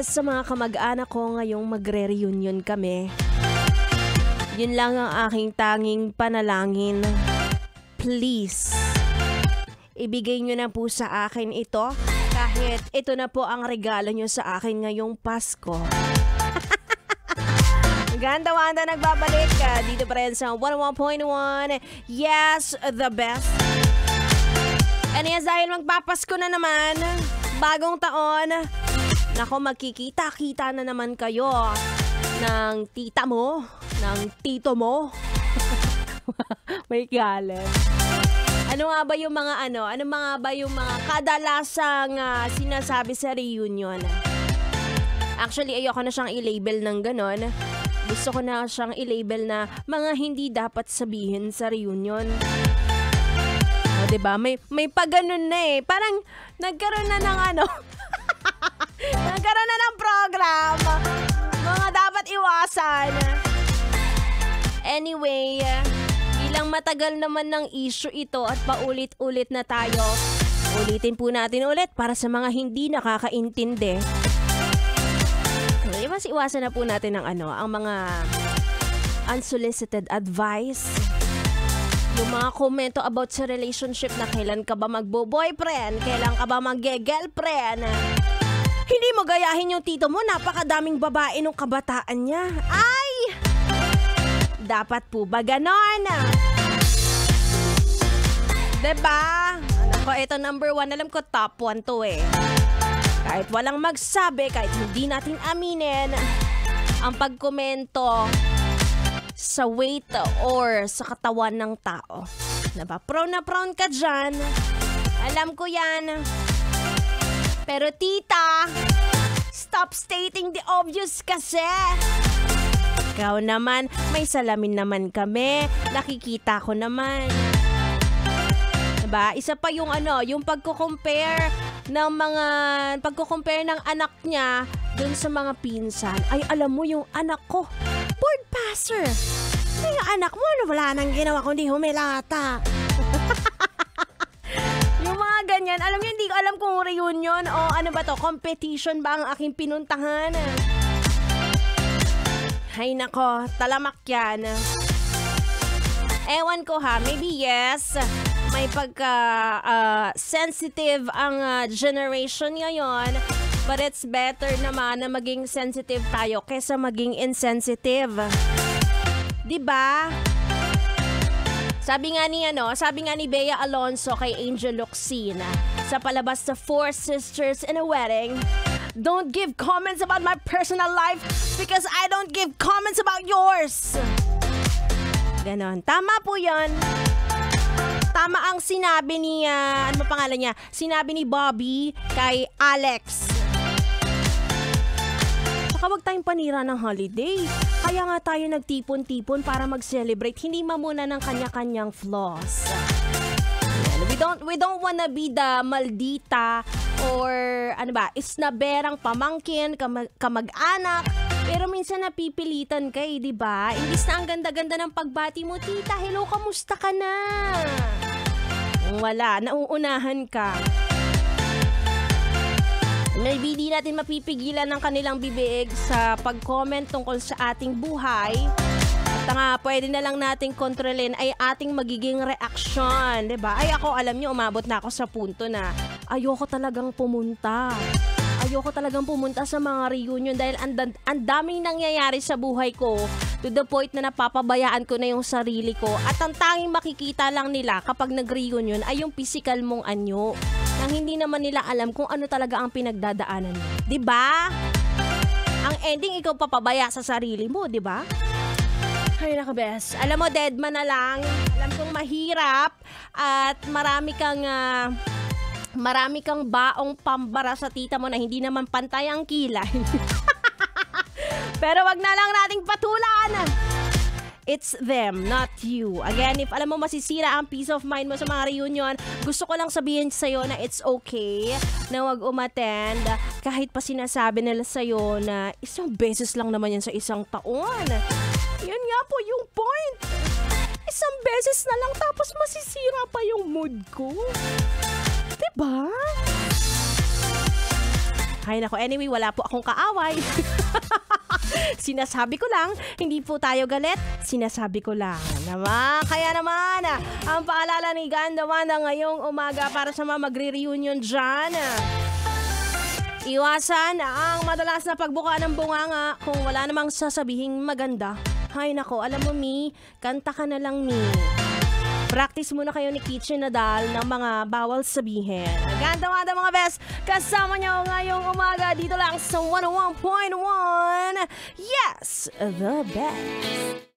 sa mga kamag-anak ko ngayong magre-reunion kami. Yun lang ang aking tanging panalangin. Please, ibigay nyo na po sa akin ito kahit ito na po ang regalo nyo sa akin ngayong Pasko. Ganda-wanda nagbabalik dito pa rin sa 101.1. Yes, the best. And yes, dahil magpapasko na naman, bagong taon, nako, magkikita-kita na naman kayo ng tita mo, ng tito mo. May galit. Ano nga ba yung mga ano mga ba yung mga kadalasang sinasabi sa reunion? Actually, ayoko na siyang i-label ng ganon. Gusto ko na siyang i-label na mga hindi dapat sabihin sa reunion. O, diba? May pag-ganon na eh. Parang nagkaroon na ng nagkaroon na ng program. Mga dapat iwasan. Anyway, bilang matagal naman ng issue ito at paulit-ulit na tayo, ulitin po natin ulit para sa mga hindi nakakaintindi. Mas iwasan na po natin ang ang mga unsolicited advice. Yung mga komento about sa relationship na kailan ka ba magbo-boyfriend, kailan ka ba mag-girlfriend. Hindi mo gayahin yung tito mo, napakadaming babae nung kabataan niya. Ay! Dapat po ba ganon? Diba? Ako, ito number 1. Alam ko top 1 to eh. Kahit walang magsabi, kahit hindi natin aminin, ang pagkomento sa weight or sa katawan ng tao. Diba? Prone na prone ka dyan. Alam ko yan. Pero tita, stop stating the obvious kasi. Ikaw naman, may salamin naman kami. Nakikita ko naman. Diba? Isa pa yung yung pagko-compare ng anak niya dun sa mga pinsan. Ay, alam mo yung anak ko, board passer. Ay, yung anak mo, wala nang ginawa kundi humilata. Yung mga ganyan, alam niyo, hindi ko alam kung reunion o ano ba to, competition ba ang aking pinuntahan. Ay nako, talamak yan. Ewan ko ha, maybe yes. May pagka-sensitive ang generation ngayon. But it's better naman na maging sensitive tayo kesa maging insensitive. Diba? Sabi nga ni Bea Alonso kay Angel Locsin sa palabas sa Four Sisters in a Wedding, don't give comments about my personal life because I don't give comments about yours. Ganon. Tama po yan. Tama ang sinabi ni, ano pangalan niya? Sinabi ni Bobby kay Alex. Saka wag tayong panira ng holiday. Kaya nga tayo nagtipon-tipon para mag-celebrate. Hindi mamuna ng kanya-kanyang flaws. We don't wanna be the maldita or isnaberang pamangkin, kamag-anak. Pero minsan napipilitan ka di ba? Imbis na ang ganda-ganda ng pagbati mo, tita, hello, kamusta ka na? Wala, nauunahan ka. Maybe di natin mapipigilan ng kanilang bibig sa pag-comment tungkol sa ating buhay. At nga, pwede na lang nating kontrolin ay ating magiging reaksyon, diba? Ay ako, alam nyo, umabot na ako sa punto na ayoko talagang pumunta. Ayoko talagang pumunta sa mga reunion dahil ang daming nangyayari sa buhay ko to the point na napapabayaan ko na yung sarili ko. At ang tanging makikita lang nila kapag nag-reunion ay yung physical mong anyo. Nang hindi naman nila alam kung ano talaga ang pinagdadaanan mo. Diba? Ang ending, ikaw papabaya sa sarili mo, diba? Ay, nakabes. Alam mo, deadman na lang. Alam kong mahirap at marami kang baong pambara sa tita mo na hindi naman pantay ang kilay. Pero wag na lang nating patulan. It's them, not you. Again, if alam mo masisira ang peace of mind mo sa mga reunion, gusto ko lang sabihin sa'yo na it's okay na wag umattend kahit pa sinasabi nila sa'yo na isang beses lang naman yan sa isang taon. Yun nga po yung point. Isang beses na lang tapos masisira pa yung mood ko. Diba? Ay nako, anyway, wala po akong kaaway. Sinasabi ko lang, hindi po tayo galit. Sinasabi ko lang. Kaya naman, ang paalala ni Ganda Wanda ngayong umaga para sa mga magre-reunion dyan. Iwasan ang madalas na pagbuka ng bunganga kung wala namang sasabihing maganda. Ay nako, alam mo Mi, kanta ka na lang Mi. Practice muna kayo ni Kitchen Nadal ng mga bawal sabihin. Ganda Wanda mga best, kasama niyo ngayong umaga dito lang sa 101.1. Yes, the best.